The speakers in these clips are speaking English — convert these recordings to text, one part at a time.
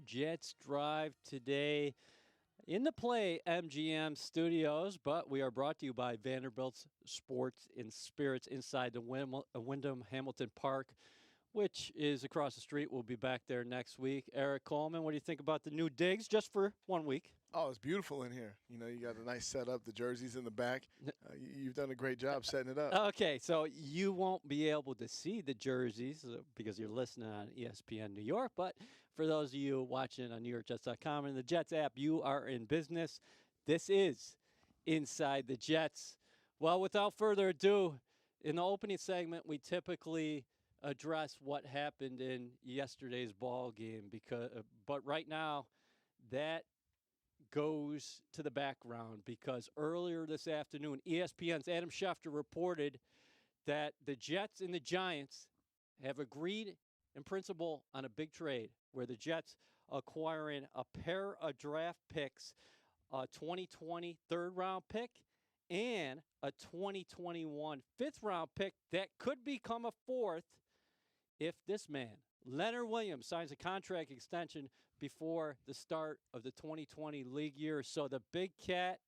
Jets Drive today in the Play MGM studios, but we are brought to you by Vanderbilt's Sports and Spirits inside the Wyndham Hamilton Park, which is across the street. We'll be back there next week. Eric Coleman, what do you think about the new digs just for 1 week? Oh, it's beautiful in here. You know, you got a nice setup, the jerseys in the back. You've done a great job setting it up. Okay, so you won't be able to see the jerseys because you're listening on ESPN New York, but for those of you watching on NewYorkJets.com and the Jets app, you are in business. This is Inside the Jets. Well, without further ado, in the opening segment, we typically address what happened in yesterday's ball game but right now that goes to the background because earlier this afternoon, ESPN's Adam Schefter reported that the Jets and the Giants have agreed in principle on a big trade where the Jets acquiring a pair of draft picks, a 2020 third-round pick and a 2021 fifth-round pick that could become a fourth if this man, Leonard Williams, signs a contract extension before the start of the 2020 league year. So the big cat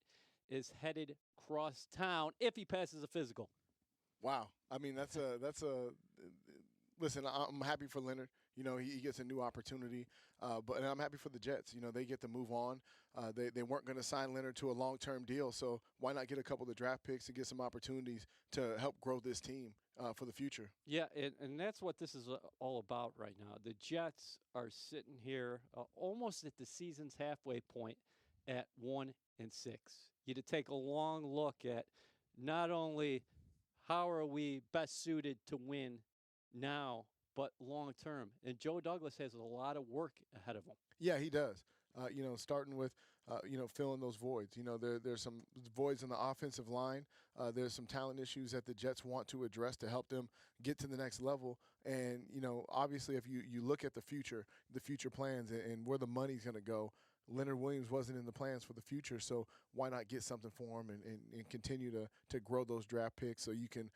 is headed cross town if he passes a physical. Wow. I mean, that's a listen, I'm happy for Leonard. You know, he gets a new opportunity. And I'm happy for the Jets. You know, they get to move on. They weren't going to sign Leonard to a long-term deal, so why not get a couple of draft picks and get some opportunities to help grow this team for the future? Yeah, and that's what this is all about right now. The Jets are sitting here almost at the season's halfway point at 1-6. You to take a long look at not only how are we best suited to win now, but long term. And Joe Douglas has a lot of work ahead of him. Yeah, he does. Starting with, filling those voids. You know, there's some voids in the offensive line. There's some talent issues that the Jets want to address to help them get to the next level. And, you know, obviously if you look at the future plans and where the money's going to go, Leonard Williams wasn't in the plans for the future, so why not get something for him and continue to grow those draft picks so you can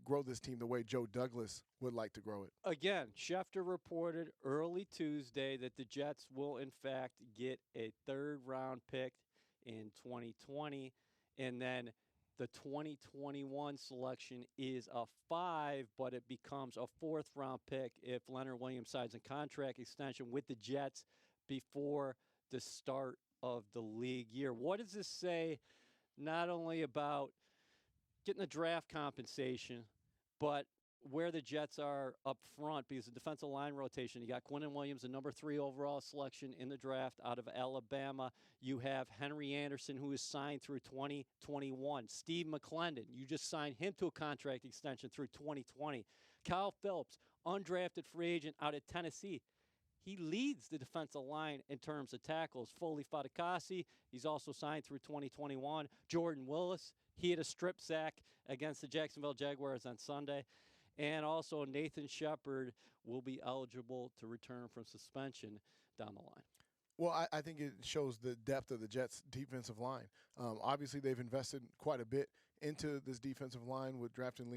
grow this team the way Joe Douglas would like to grow it. Again, Schefter reported early Tuesday that the Jets will, in fact, get a third-round pick in 2020, and then the 2021 selection is a 5, but it becomes a fourth-round pick if Leonard Williams signs a contract extension with the Jets before the start of the league year. What does this say not only about getting the draft compensation, but where the Jets are up front? Because the defensive line rotation, you got Quinnen Williams, the number 3 overall selection in the draft out of Alabama. You have Henry Anderson, who is signed through 2021. Steve McClendon, you just signed him to a contract extension through 2020. Kyle Phillips, undrafted free agent out of Tennessee. He leads the defensive line in terms of tackles. Foley Fatukasi, he's also signed through 2021. Jordan Willis, he had a strip sack against the Jacksonville Jaguars on Sunday. And also Nathan Shepard will be eligible to return from suspension down the line. Well, I think it shows the depth of the Jets' defensive line. Obviously, they've invested quite a bit into this defensive line with drafting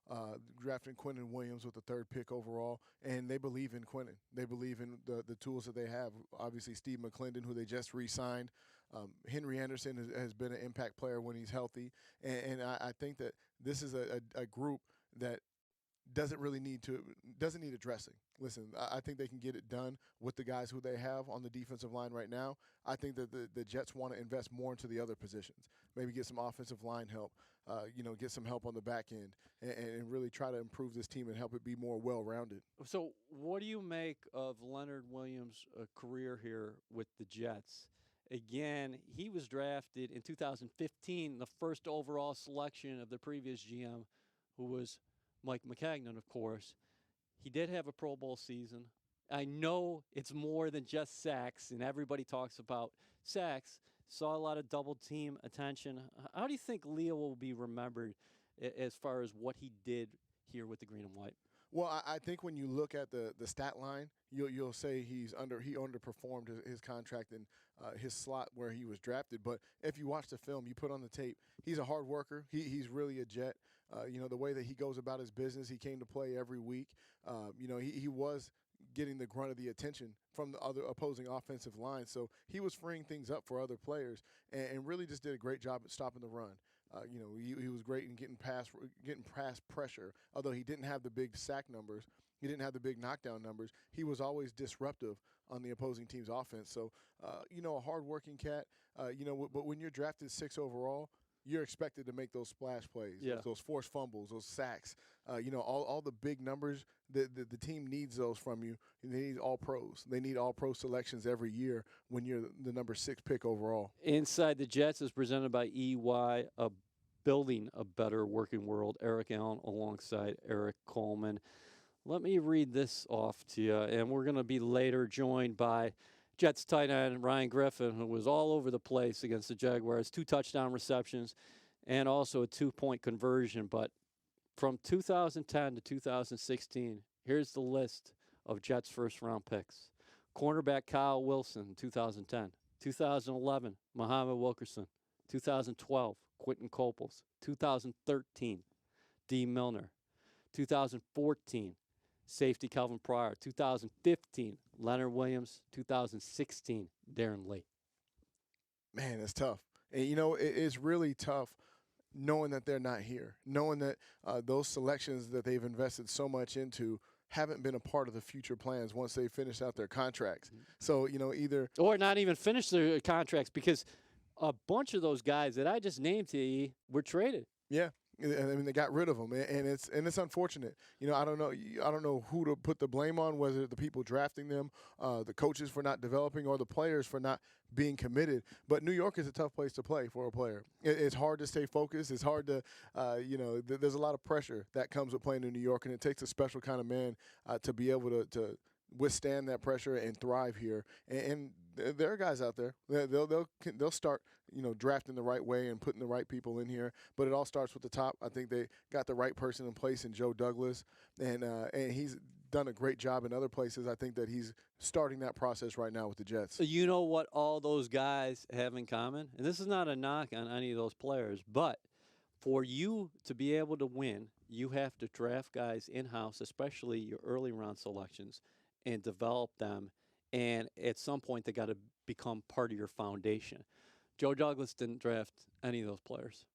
Quinnen Williams with the 3rd pick overall, and they believe in Quinnen. They believe in the tools that they have. Obviously, Steve McClendon, who they just re-signed. Henry Anderson has been an impact player when he's healthy, and I think that this is a group that doesn't need addressing. Listen, I think they can get it done with the guys who they have on the defensive line right now. I think that the Jets want to invest more into the other positions, maybe get some offensive line help, get some help on the back end, and really try to improve this team and help it be more well-rounded. So what do you make of Leonard Williams' career here with the Jets? Again, he was drafted in 2015, the first overall selection of the previous GM, who was Mike McCagnon, of course. He did have a Pro Bowl season. I know it's more than just sacks, and everybody talks about sacks. Saw a lot of double-team attention. How do you think Leo will be remembered as far as what he did here with the green and white? Well, I think when you look at the stat line, you'll say he underperformed his contract in his slot where he was drafted. But if you watch the film, you put on the tape, he's a hard worker. He's really a Jet. The way that he goes about his business, he came to play every week. He was getting the grunt of the attention from the other opposing offensive line. So he was freeing things up for other players and really just did a great job at stopping the run. He was great in getting past pressure. Although he didn't have the big sack numbers, he didn't have the big knockdown numbers. He was always disruptive on the opposing team's offense. So, a hard-working cat. But when you're drafted 6 overall, you're expected to make those splash plays, those forced fumbles, those sacks. All the big numbers. The team needs those from you. They need all pros. They need all pro selections every year when you're the number 6 pick overall. Inside the Jets is presented by EY, building a better working world. Eric Allen alongside Eric Coleman. Let me read this off to you, and we're going to be later joined by Jets tight end Ryan Griffin, who was all over the place against the Jaguars, 2 touchdown receptions and also a 2-point conversion. But from 2010 to 2016, here's the list of Jets first-round picks. Cornerback Kyle Wilson, 2010. 2011, Muhammad Wilkerson. 2012, Quentin Coples. 2013, D. Milner. 2014, safety Calvin Pryor. 2015, Leonard Williams. 2016, Darren Lee. Man, it's tough. And, it's really tough knowing that they're not here, knowing that those selections that they've invested so much into haven't been a part of the future plans once they finish out their contracts. So, either – or not even finish their contracts, because a bunch of those guys that I just named to you were traded. Yeah. I mean, they got rid of them, and it's unfortunate. I don't know who to put the blame on, whether the people drafting them, the coaches for not developing, or the players for not being committed. But New York is a tough place to play for a player. It's hard to stay focused. It's hard to, there's a lot of pressure that comes with playing in New York, and it takes a special kind of man to be able to withstand that pressure and thrive here. And there are guys out there. They'll start, drafting the right way and putting the right people in here. But it all starts with the top. I think they got the right person in place in Joe Douglas, and he's done a great job in other places. I think that he's starting that process right now with the Jets. You know what all those guys have in common? And this is not a knock on any of those players, but for you to be able to win, you have to draft guys in-house, especially your early round selections, and develop them. And at some point, they got to become part of your foundation. Joe Douglas didn't draft any of those players.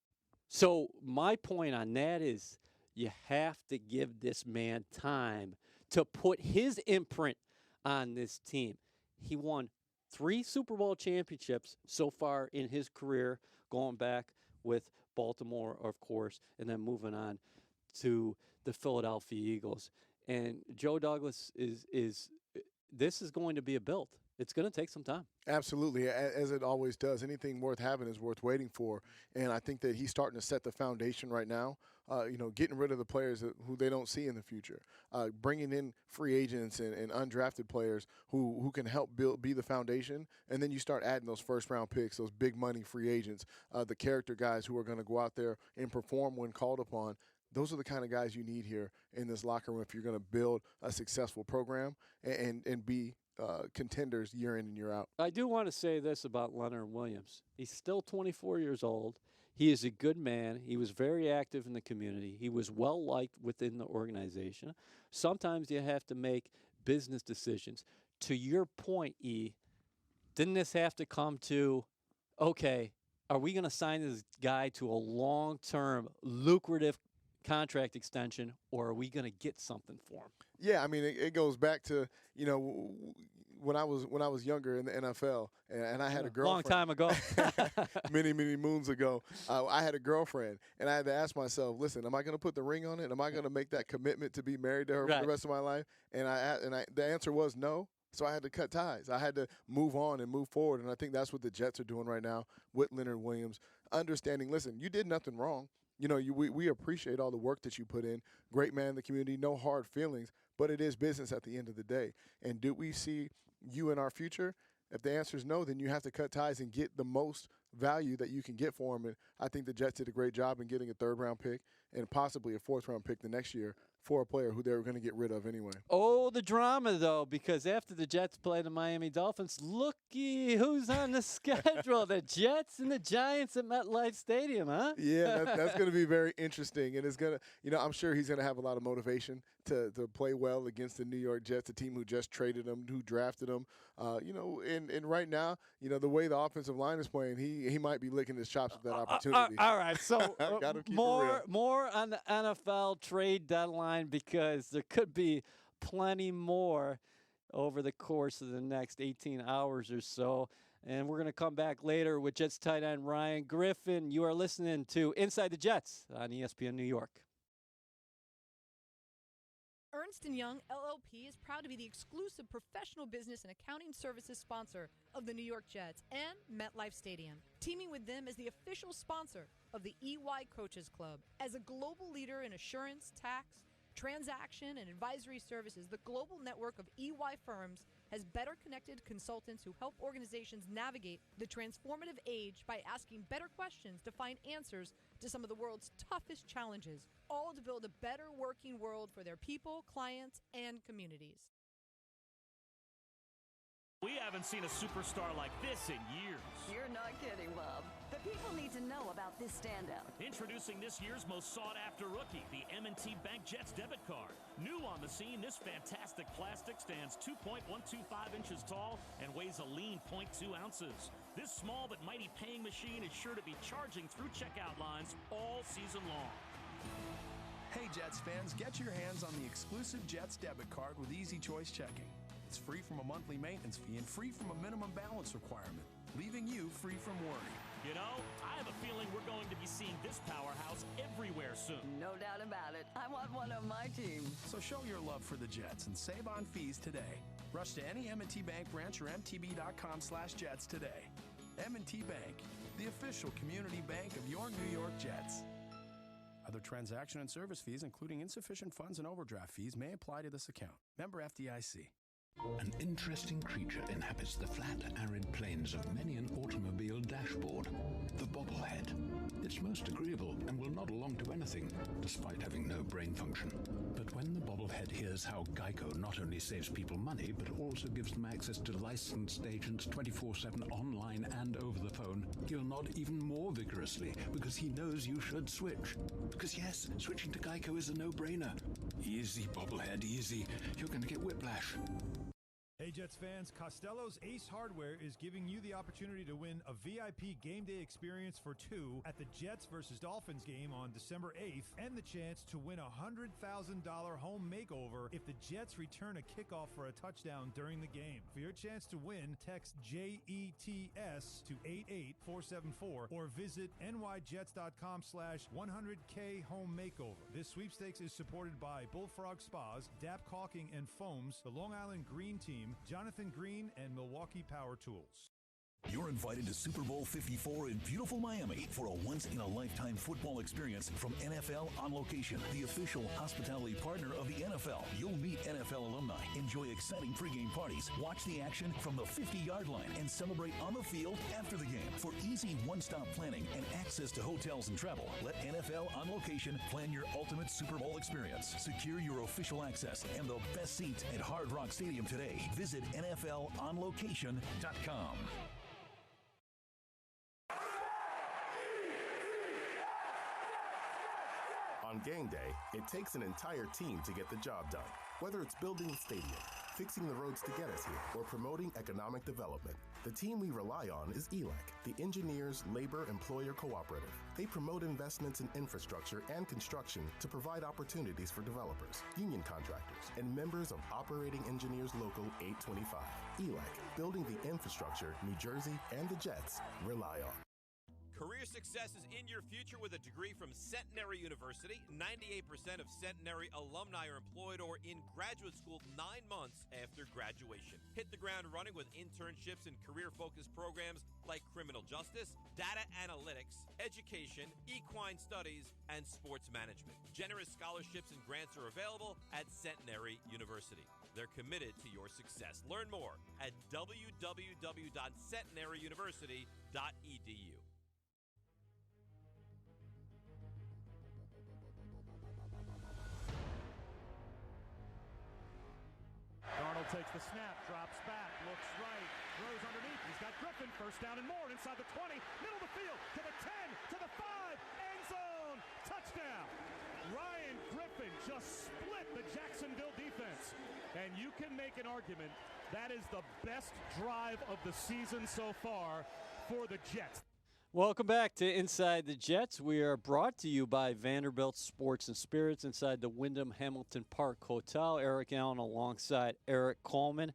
So my point on that is you have to give this man time to put his imprint on this team. He won 3 Super Bowl championships so far in his career, going back with Baltimore, of course, and then moving on to the Philadelphia Eagles. And Joe Douglas this is going to be a build. It's going to take some time. Absolutely, as it always does. Anything worth having is worth waiting for, and I think that he's starting to set the foundation right now. Getting rid of the players who they don't see in the future, bringing in free agents and undrafted players who can help be the foundation, and then you start adding those first-round picks, those big money free agents, the character guys who are going to go out there and perform when called upon. Those are the kind of guys you need here in this locker room if you're going to build a successful program and be contenders year in and year out. I do want to say this about Leonard Williams. He's still 24 years old. He is a good man. He was very active in the community. He was well-liked within the organization. Sometimes you have to make business decisions. To your point, E, didn't this have to come to, okay, are we going to sign this guy to a long-term, lucrative contract extension, or are we going to get something for him? Yeah, I mean, it goes back to, when I was younger in the NFL, and I had a girlfriend. Long time ago. many moons ago. I had a girlfriend, and I had to ask myself, listen, am I going to put the ring on it? Am I going to make that commitment to be married to her for the rest of my life? And the answer was no. So I had to cut ties. I had to move on and move forward, and I think that's what the Jets are doing right now with Leonard Williams, understanding, listen, you did nothing wrong. We appreciate all the work that you put in. Great man in the community, no hard feelings, but it is business at the end of the day. And do we see you in our future? If the answer is no, then you have to cut ties and get the most value that you can get for him. And I think the Jets did a great job in getting a 3rd-round pick and possibly a 4th-round pick the next year for a player who they were going to get rid of anyway. Oh, the drama, though, because after the Jets play the Miami Dolphins, looky who's on the schedule. The Jets and the Giants at MetLife Stadium, huh? Yeah, that's going to be very interesting. And it's going to, I'm sure he's going to have a lot of motivation to play well against the New York Jets, a team who just traded him, who drafted him. And right now, the way the offensive line is playing, he might be licking his chops with that opportunity. All right, so more on the NFL trade deadline, because there could be plenty more over the course of the next 18 hours or so. And we're going to come back later with Jets tight end Ryan Griffin. You are listening to Inside the Jets on ESPN New York. Ernst & Young LLP is proud to be the exclusive professional business and accounting services sponsor of the New York Jets and MetLife Stadium. Teaming with them as the official sponsor of the EY Coaches Club. As a global leader in assurance, tax, transaction, and advisory services, the global network of EY firms has better connected consultants who help organizations navigate the transformative age by asking better questions to find answers to some of the world's toughest challenges, all to build a better working world for their people, clients, and communities. We haven't seen a superstar like this in years. You're not kidding, Bob. The people need to know about this standout. Introducing this year's most sought-after rookie, the M&T Bank Jets debit card. New on the scene, this fantastic plastic stands 2.125 inches tall and weighs a lean 0.2 ounces. This small but mighty paying machine is sure to be charging through checkout lines all season long. Hey Jets fans, get your hands on the exclusive Jets debit card with Easy Choice Checking. It's free from a monthly maintenance fee and free from a minimum balance requirement, leaving you free from worry. You know, I have a feeling we're going to be seeing this powerhouse everywhere soon. No doubt about it. I want one on my team. So show your love for the Jets and save on fees today. Rush to any M&T Bank branch or mtb.com/Jets today. M&T Bank, the official community bank of your New York Jets. Other transaction and service fees, including insufficient funds and overdraft fees, may apply to this account. Member FDIC. An interesting creature inhabits the flat, arid plains of many an automobile dashboard, the bobblehead. It's most agreeable and will nod along to anything, despite having no brain function. But when the bobblehead hears how Geico not only saves people money, but also gives them access to licensed agents 24/7 online and over the phone, he'll nod even more vigorously because he knows you should switch. Because yes, switching to Geico is a no-brainer. Easy, bobblehead, easy. You're going to get whiplash. Hey Jets fans, Costello's Ace Hardware is giving you the opportunity to win a VIP game day experience for two at the Jets versus Dolphins game on December 8th and the chance to win a $100,000 home makeover if the Jets return a kickoff for a touchdown during the game. For your chance to win, text JETS to 88474 or visit nyjets.com/100K home makeover. This sweepstakes is supported by Bullfrog Spas, DAP Caulking and Foams, the Long Island Green Team, Jonathan Green, and Milwaukee Power Tools. You're invited to Super Bowl 54 in beautiful Miami for a once-in-a-lifetime football experience from NFL On Location, the official hospitality partner of the NFL. You'll meet NFL alumni, enjoy exciting pregame parties, watch the action from the 50-yard line, and celebrate on the field after the game. For easy one-stop planning and access to hotels and travel, let NFL On Location plan your ultimate Super Bowl experience. Secure your official access and the best seats at Hard Rock Stadium today. Visit NFLOnLocation.com. On game day, it takes an entire team to get the job done. Whether it's building the stadium, fixing the roads to get us here, or promoting economic development, the team we rely on is ELAC, the Engineers Labor Employer Cooperative. They promote investments in infrastructure and construction to provide opportunities for developers, union contractors, and members of Operating Engineers Local 825. ELAC, building the infrastructure New Jersey and the Jets rely on. Career success is in your future with a degree from Centenary University. 98% of Centenary alumni are employed or in graduate school 9 months after graduation. Hit the ground running with internships and career-focused programs like criminal justice, data analytics, education, equine studies, and sports management. Generous scholarships and grants are available at Centenary University. They're committed to your success. Learn more at www.centenaryuniversity.edu. takes the snap, drops back, looks right, throws underneath. He's got Griffin, first down and more, inside the 20, middle of the field, to the 10, to the 5, end zone, touchdown. Ryan Griffin just split the Jacksonville defense. And you can make an argument that is the best drive of the season so far for the Jets. Welcome back to Inside the Jets. We are brought to you by Vanderbilt Sports and Spirits inside the Wyndham Hamilton Park Hotel. Eric Allen alongside Eric Coleman.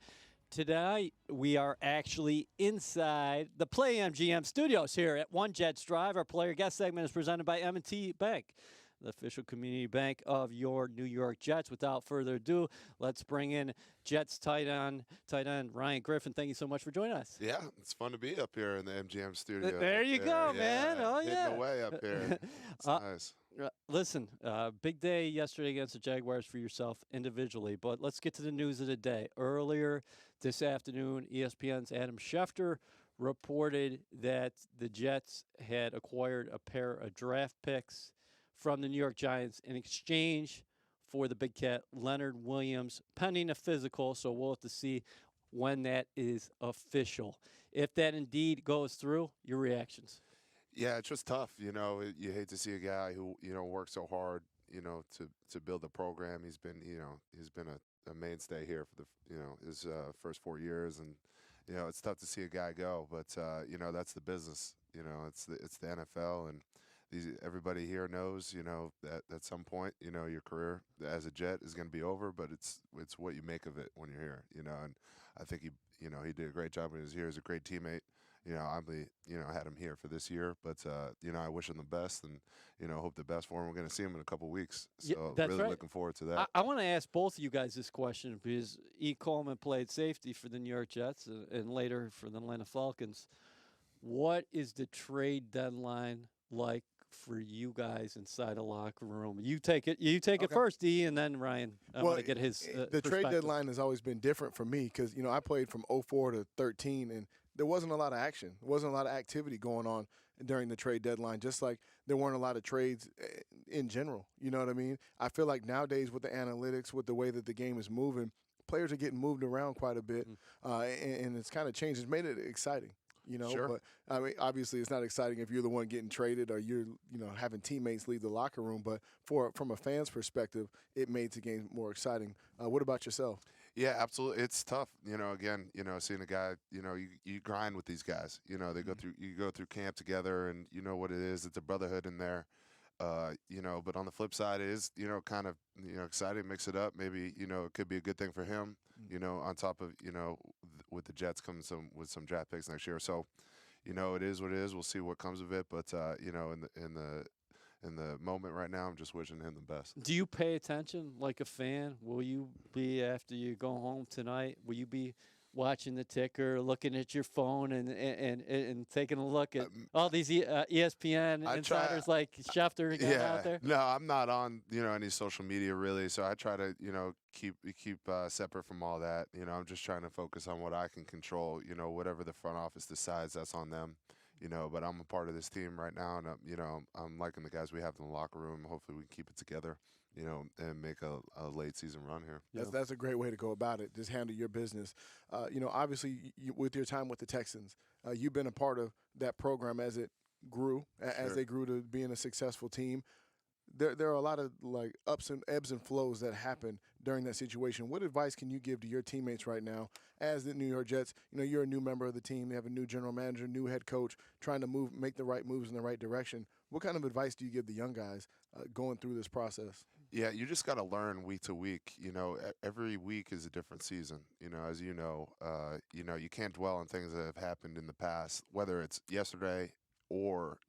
Tonight, we are actually inside the Play MGM studios here at One Jets Drive. Our player guest segment is presented by M&T Bank, the official community bank of your New York Jets. Without further ado, let's bring in Jets tight end Ryan Griffin. Thank you so much for joining us. Yeah, it's fun to be up here in the MGM studio. There you go, man. Oh, yeah. Hitting away up here. It's nice. Listen, big day yesterday against the Jaguars for yourself individually, but let's get to the news of the day. Earlier this afternoon, ESPN's Adam Schefter reported that the Jets had acquired a pair of draft picks from the New York Giants in exchange for the big cat Leonard Williams, pending a physical, so we'll have to see when that is official. If that indeed goes through, your reactions? Yeah, it's just tough. You know, you hate to see a guy who, worked so hard, to build a program. He's been a mainstay here for his first 4 years, and it's tough to see a guy go, but that's the business. It's the NFL, and everybody here knows, that at some point, your career as a Jet is going to be over, but it's what you make of it when you're here, and I think he did a great job when he was here. He's a great teammate. I had him here for this year, but I wish him the best, and hope the best for him. We're going to see him in a couple weeks, so really right. Looking forward to that. I want to ask both of you guys this question because E. Coleman played safety for the New York Jets and later for the Atlanta Falcons. What is the trade deadline like for you guys inside a locker room? You take it. It first, D, and then Ryan. I want to get his the trade deadline has always been different for me because I played from 04 to 13, and there wasn't a lot of action. There wasn't a lot of activity going on during the trade deadline, just like there weren't a lot of trades in general. You know what I mean? I feel like nowadays with the analytics, with the way that the game is moving, players are getting moved around quite a bit, and it's kind of changed. It's made it exciting. Sure. But I mean, obviously, it's not exciting if you're the one getting traded or you're, having teammates leave the locker room. But from a fan's perspective, it made the game more exciting. What about yourself? Yeah, absolutely. It's tough. Again, seeing a guy, you grind with these guys. They you go through camp together, and you know what it is. It's a brotherhood in there. But on the flip side, it is, kind of, exciting. Mix it up. Maybe, it could be a good thing for him. On top of, with the Jets comes with some draft picks next year. So, it is what it is. We'll see what comes of it. But in the moment right now, I'm just wishing him the best. Do you pay attention like a fan? Will you be, after you go home tonight, will you be watching the ticker, looking at your phone, and taking a look at all these ESPN insiders like Schefter out there? No, I'm not on any social media really, so I try to keep separate from all that. I'm just trying to focus on what I can control. Whatever the front office decides, that's on them. But I'm a part of this team right now, and I'm liking the guys we have in the locker room. Hopefully, we can keep it together. And make a late season run here. That's a great way to go about it. Just handle your business. Obviously, with your time with the Texans, you've been a part of that program as it grew, as they grew to being a successful team. There are a lot of ebbs and flows that happen during that situation. What advice can you give to your teammates right now as the New York Jets? You're a new member of the team. You have a new general manager, new head coach, trying to make the right moves in the right direction. What kind of advice do you give the young guys going through this process? Yeah, you just got to learn week to week. Every week is a different season. As you you can't dwell on things that have happened in the past, whether it's yesterday or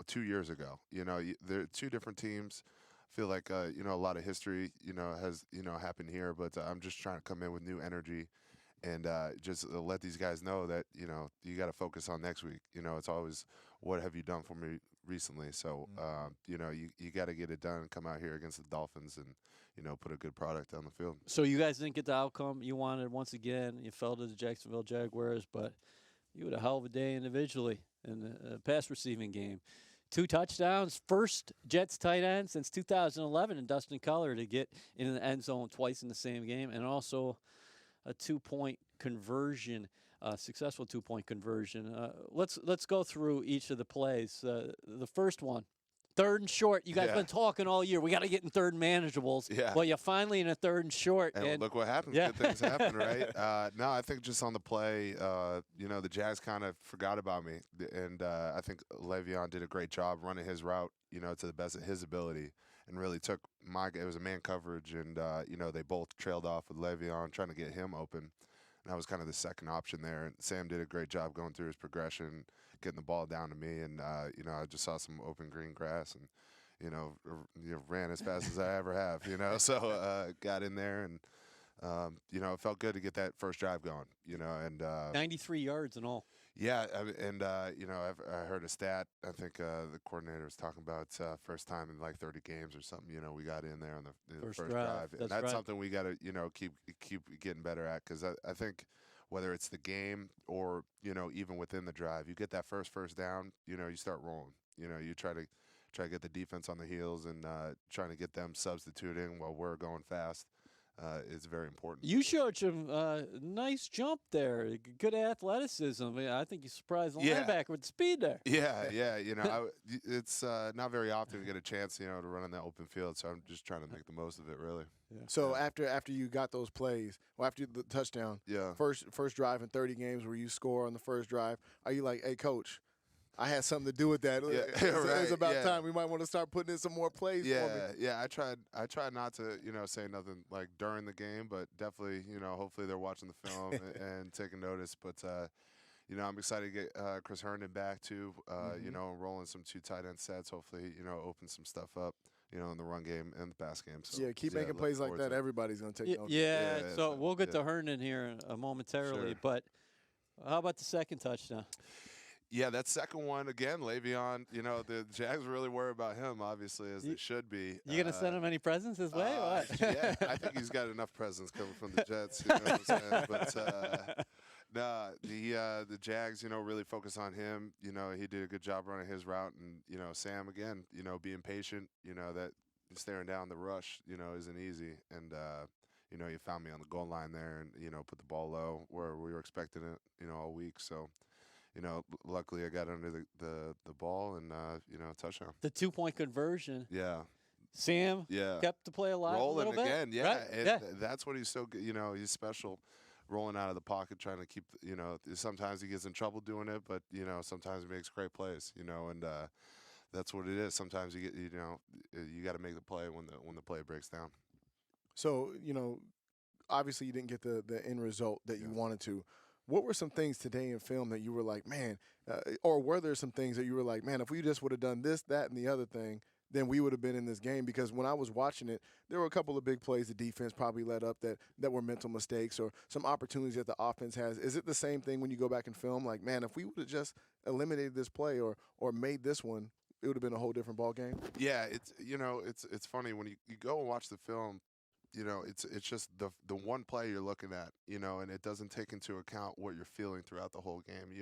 2 years ago. They're two different teams. I feel like a lot of history has happened here, but I'm just trying to come in with new energy and just let these guys know that you got to focus on next week. It's always what have you done for me recently. So you got to get it done and come out here against the Dolphins and put a good product on the field. So you guys didn't get the outcome you wanted once again. You fell to the Jacksonville Jaguars, but you had a hell of a day individually in the pass receiving game. 2 touchdowns, first Jets tight end since 2011, and Dustin Keller to get in the end zone twice in the same game, and also a 2-point conversion, successful 2-point conversion. Let's go through each of the plays. The first one, 3rd and short. You guys been talking all year. We got to get in 3rd and manageables. Yeah. Well, you're finally in a 3rd and short. And look what happens. Yeah. Good things happen, right? No, I think just on the play, the Jags kind of forgot about me. And I think Le'Veon did a great job running his route, to the best of his ability, and really took it was a man coverage, and, they both trailed off with Le'Veon, trying to get him open. And that was kind of the second option there. And Sam did a great job going through his progression, getting the ball down to me. And, I just saw some open green grass and, ran as fast as I ever have, So got in there and, it felt good to get that first drive going, and 93 yards and all. Yeah, I heard a stat. I think the coordinator was talking about first time in like 30 games or something. We got in there on the first drive. And that's something we got to keep getting better at, because I think whether it's the game or even within the drive, you get that first down. You start rolling. You try to get the defense on the heels and trying to get them substituting while we're going fast. Is very important. You showed some nice jump there. Good athleticism. I think you surprised the linebacker with speed there. Yeah. It's not very often to get a chance, to run in that open field. So I'm just trying to make the most of it, really. Yeah. So after you got those plays, or after the touchdown, first drive in 30 games where you score on the first drive, are you like, hey, coach, I had something to do with that. It's about time. We might want to start putting in some more plays for me. Yeah, I tried not to, say nothing like during the game, but definitely, hopefully they're watching the film and taking notice. But, I'm excited to get Chris Herndon back too, rolling some 2 tight end sets. Hopefully, open some stuff up, in the run game and the pass game. So, keep making plays like that. Everybody's going to take notice. Yeah, so we'll get to Herndon here momentarily. Sure. But how about the second touchdown? Yeah, that second one, again, Le'Veon, the Jags really worry about him, obviously, as they should be. You going to send him any presents his way? What? Yeah, I think he's got enough presents coming from the Jets. You know what I'm saying? But, the Jags, really focus on him. He did a good job running his route. And, Sam, again, being patient, that staring down the rush, isn't easy. And, you found me on the goal line there and, put the ball low where we were expecting it, all week. So, luckily I got under the ball and, touchdown. The 2-point conversion. Yeah. Sam kept the play alive rolling a little bit. Again, yeah. Right? And that's what he's so good. He's special, rolling out of the pocket, trying to keep, sometimes he gets in trouble doing it, but, sometimes he makes great plays, and that's what it is. Sometimes you get, you got to make the play when the play breaks down. So, obviously you didn't get the end result that you wanted to. What were some things today in film that you were like, man, or were there some things that you were like, man, if we just would have done this, that, and the other thing, then we would have been in this game? Because when I was watching it, there were a couple of big plays the defense probably led up that were mental mistakes or some opportunities that the offense has. Is it the same thing when you go back and film? Like, man, if we would have just eliminated this play or made this one, it would have been a whole different ball game? Yeah, it's funny when you go and watch the film. It's just the one play you're looking at, and it doesn't take into account what you're feeling throughout the whole game.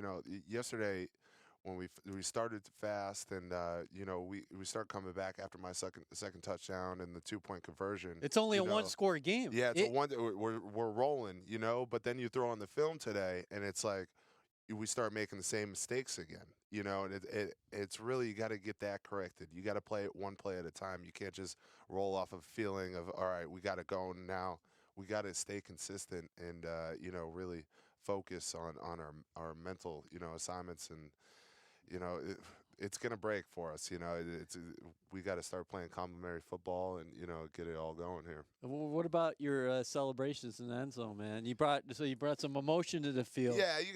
Yesterday when we started fast and, we started coming back after my second touchdown and the 2-point conversion. It's only a one-score game. Yeah, we're rolling, but then you throw on the film today and it's like we start making the same mistakes again, and it's really, you got to get that corrected. You got to play it one play at a time. You can't just roll off of a feeling of, all right, we got to go now. We got to stay consistent and, really focus on our mental, assignments and, it's going to break for us. We got to start playing complementary football and, get it all going here. What about your celebrations in the end zone, man? You brought some emotion to the field. Yeah, you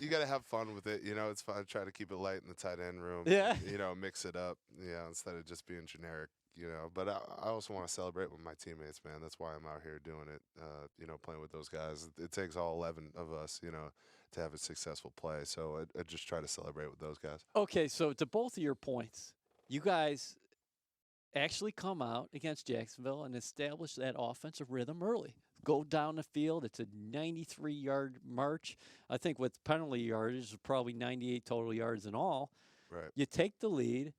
gotta have fun with it. It's fun. Try to keep it light in the tight end room. Yeah. Mix it up. Instead of just being generic. But I also want to celebrate with my teammates, man. That's why I'm out here doing it. Playing with those guys. It takes all 11 of us, to have a successful play. So I just try to celebrate with those guys. Okay, so to both of your points, you guys actually come out against Jacksonville and establish that offensive rhythm early. Go down the field. It's a 93-yard march. I think with penalty yardage, probably 98 total yards in all. Right. You take the lead.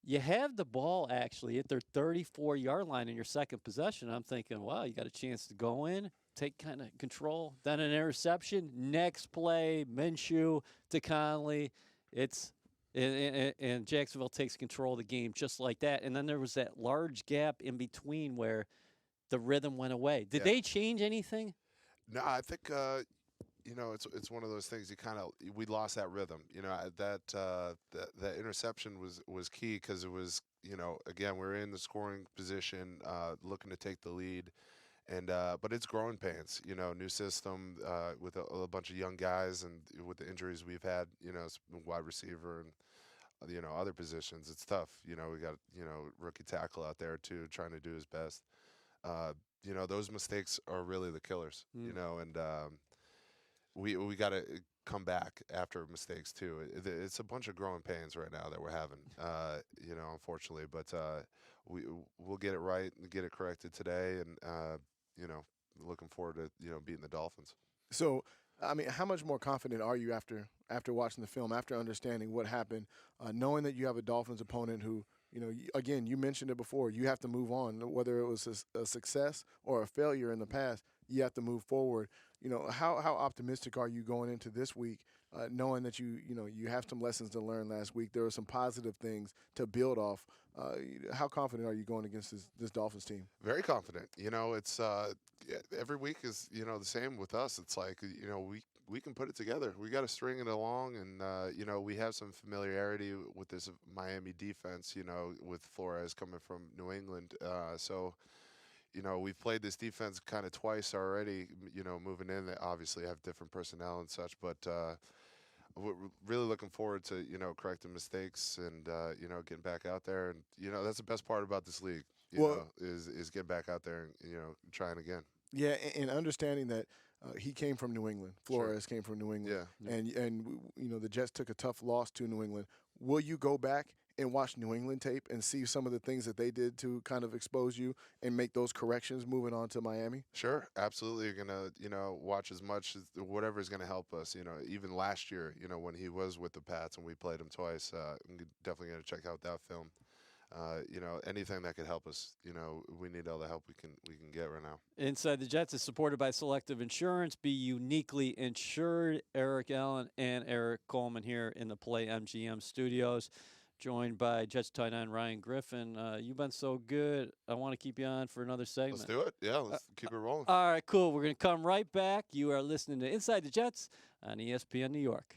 You have the ball actually at their 34-yard line in your second possession. I'm thinking, wow, you got a chance to go in, take kind of control. Then an interception. Next play, Minshew to Conley. And Jacksonville takes control of the game just like that. And then there was that large gap in between where the rhythm went away. Did they change anything? No, I think it's one of those things. We lost that rhythm. That interception was key because it was again we're in the scoring position, looking to take the lead, and but it's growing pains. New system with a bunch of young guys, and with the injuries we've had, wide receiver and other positions, it's tough. We got rookie tackle out there too, trying to do his best. Those mistakes are really the killers. And we got to come back after mistakes too. It's a bunch of growing pains right now that we're having. Unfortunately, but we'll get it right and get it corrected today, and looking forward to beating the Dolphins. So, I mean, how much more confident are you after watching the film, after understanding what happened, knowing that you have a Dolphins opponent who, again, you mentioned it before, you have to move on, whether it was a success or a failure in the past, you have to move forward. How optimistic are you going into this week, knowing that you have some lessons to learn last week? There are some positive things to build off. How confident are you going against this Dolphins team? Very confident. It's every week is the same with us. It's like we can put it together. We got to string it along, and we have some familiarity with this Miami defense. With Flores coming from New England, so. We've played this defense kind of twice already, moving in. They obviously have different personnel and such, but we're really looking forward to, correcting mistakes and, getting back out there. And, that's the best part about this league, is getting back out there and, trying again. Yeah, and understanding that he came from New England. Flores came from New England. Yeah. And the Jets took a tough loss to New England. Will you go back and watch New England tape and see some of the things that they did to kind of expose you and make those corrections moving on to Miami? Sure, absolutely. You're going to, watch as much as whatever is going to help us. Even last year, when he was with the Pats and we played him twice, I'm definitely going to check out that film. Anything that could help us, we need all the help we can get right now. Inside the Jets is supported by Selective Insurance. Be uniquely insured. Eric Allen and Eric Coleman here in the Play MGM studios, joined by Jets tight end Ryan Griffin. You've been so good. I want to keep you on for another segment. Let's do it. Yeah, let's keep it rolling. All right, cool. We're going to come right back. You are listening to Inside the Jets on ESPN New York.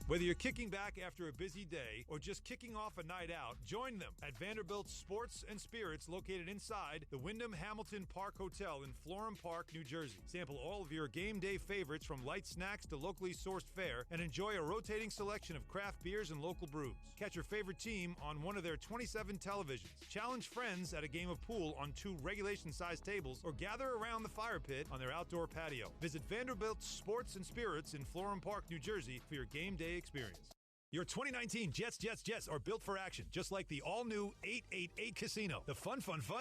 Whether you're kicking back after a busy day or just kicking off a night out, join them at Vanderbilt Sports and Spirits, located inside the Wyndham Hamilton Park Hotel in Florham Park, New Jersey. Sample all of your game day favorites, from light snacks to locally sourced fare, and enjoy a rotating selection of craft beers and local brews. Catch your favorite team on one of their 27 televisions. Challenge friends at a game of pool on 2 regulation-sized tables, or gather around the fire pit on their outdoor patio. Visit Vanderbilt Sports and Spirits in Florham Park, New Jersey for your game day experience. Your 2019 Jets are built for action, just like the all-new 888 Casino. The fun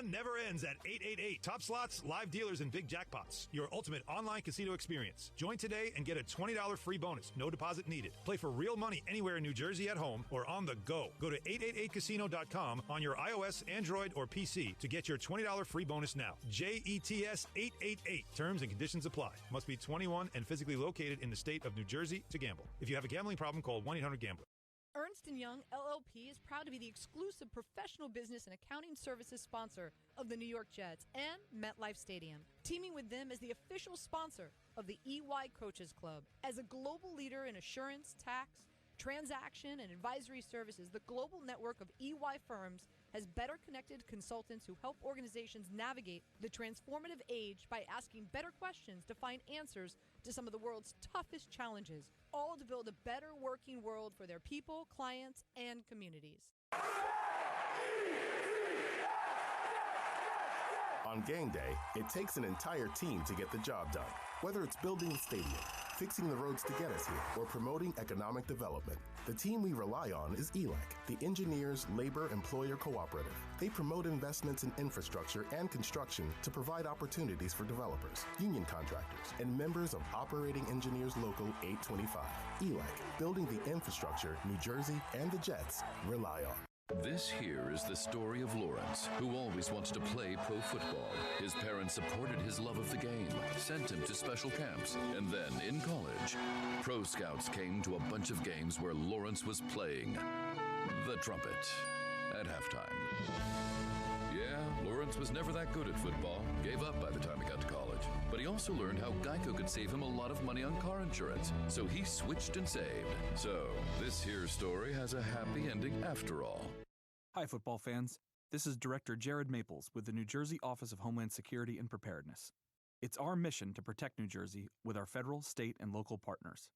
never ends at 888. Top slots, live dealers, and big jackpots. Your ultimate online casino experience. Join today and get a $20 free bonus. No deposit needed. Play for real money anywhere in New Jersey at home or on the go. Go to 888casino.com on your iOS, Android, or PC to get your $20 free bonus now. JETS 888. Terms and conditions apply. Must be 21 and physically located in the state of New Jersey to gamble. If you have a gambling problem, call 1-800-GAMBLER. Ernst & Young LLP is proud to be the exclusive professional business and accounting services sponsor of the New York Jets and MetLife Stadium, teaming with them as the official sponsor of the EY Coaches Club. As a global leader in assurance, tax, transaction, and advisory services, the global network of EY firms has better connected consultants who help organizations navigate the transformative age by asking better questions to find answers to some of the world's toughest challenges, all to build a better working world for their people, clients, and communities. On game day, it takes an entire team to get the job done. Whether it's building the stadium, fixing the roads to get us here, or promoting economic development, the team we rely on is ELAC, the Engineers Labor Employer Cooperative. They promote investments in infrastructure and construction to provide opportunities for developers, union contractors, and members of Operating Engineers Local 825. ELAC, building the infrastructure New Jersey and the Jets rely on. This here is the story of Lawrence, who always wanted to play pro football. His parents supported his love of the game, sent him to special camps, and then in college, pro scouts came to a bunch of games where Lawrence was playing the trumpet at halftime. Yeah, Lawrence was never that good at football, gave up by the time he got to college. But he also learned how Geico could save him a lot of money on car insurance, so he switched and saved. So, this here story has a happy ending after all. Hi, football fans. This is Director Jared Maples with the New Jersey Office of Homeland Security and Preparedness. It's our mission to protect New Jersey with our federal, state, and local partners.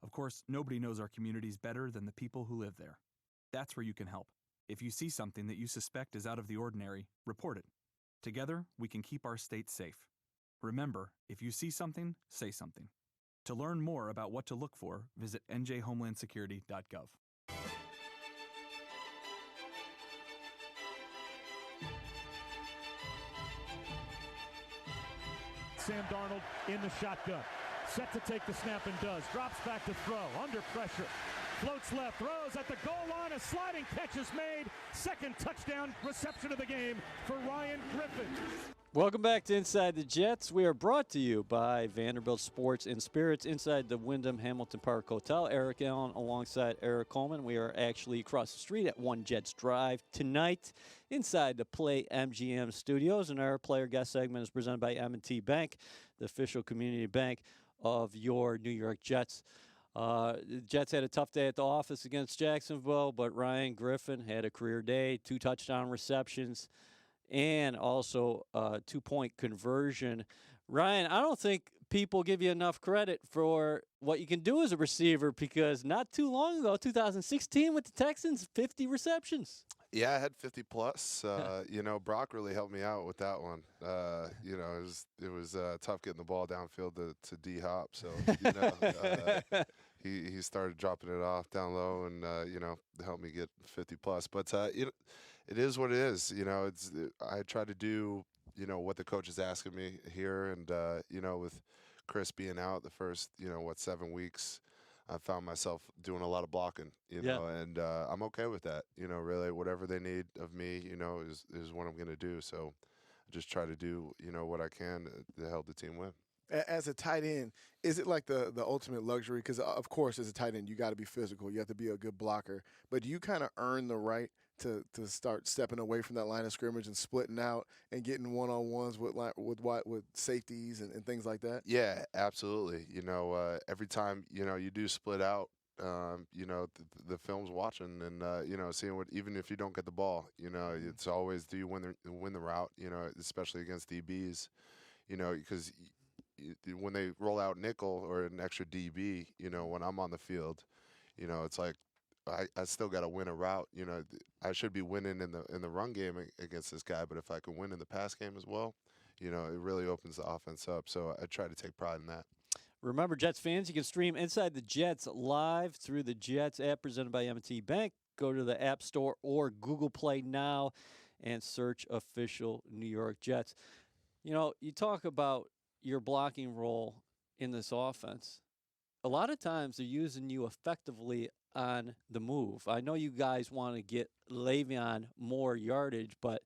Of course, nobody knows our communities better than the people who live there. That's where you can help. If you see something that you suspect is out of the ordinary, report it. Together, we can keep our state safe. Remember, if you see something, say something. To learn more about what to look for, visit njhomelandsecurity.gov. Sam Darnold in the shotgun. Set to take the snap and does. Drops back to throw. Under pressure. Floats left. Throws at the goal line. A sliding catch is made. Second touchdown reception of the game for Ryan Griffin. Welcome back to Inside the Jets. We are brought to you by Vanderbilt Sports and Spirits inside the Wyndham Hamilton Park Hotel. Eric Allen alongside Eric Coleman. We are actually across the street at 1 Jets Drive tonight inside the Play MGM studios. And our player guest segment is presented by M&T Bank, the official community bank of your New York Jets. The Jets had a tough day at the office against Jacksonville, but Ryan Griffin had a career day, 2 touchdown receptions, and also a 2-point conversion. Ryan, I don't think people give you enough credit for what you can do as a receiver, because not too long ago, 2016 with the Texans, 50 receptions. Yeah, I had 50 plus. Brock really helped me out with that one. It was tough getting the ball downfield to D-Hop. So, he started dropping it off down low and, helped me get 50 plus. But, it is what it is. I try to do, what the coach is asking me here. And, with Chris being out the first, 7 weeks, I found myself doing a lot of blocking, and I'm okay with that. Really, whatever they need of me, is what I'm going to do. So I just try to do, what I can to help the team win. As a tight end, is it like the ultimate luxury? Because, of course, as a tight end, you got to be physical. You have to be a good blocker. But do you kind of earn the right to start stepping away from that line of scrimmage and splitting out and getting one-on-ones with safeties and things like that? Yeah, absolutely. Every time, you do split out, the film's watching and, seeing what, even if you don't get the ball, it's always, do you win the route, especially against DBs, because when they roll out nickel or an extra DB, when I'm on the field, it's like I still got to win a route. I should be winning in the run game against this guy, but if I can win in the pass game as well, it really opens the offense up. So I try to take pride in that. Remember, Jets fans, you can stream Inside the Jets live through the Jets app presented by M&T Bank. Go to the App Store or Google Play now and search official New York Jets. You talk about your blocking role in this offense. A lot of times they're using you effectively on the move. I know you guys want to get Le'Veon more yardage, but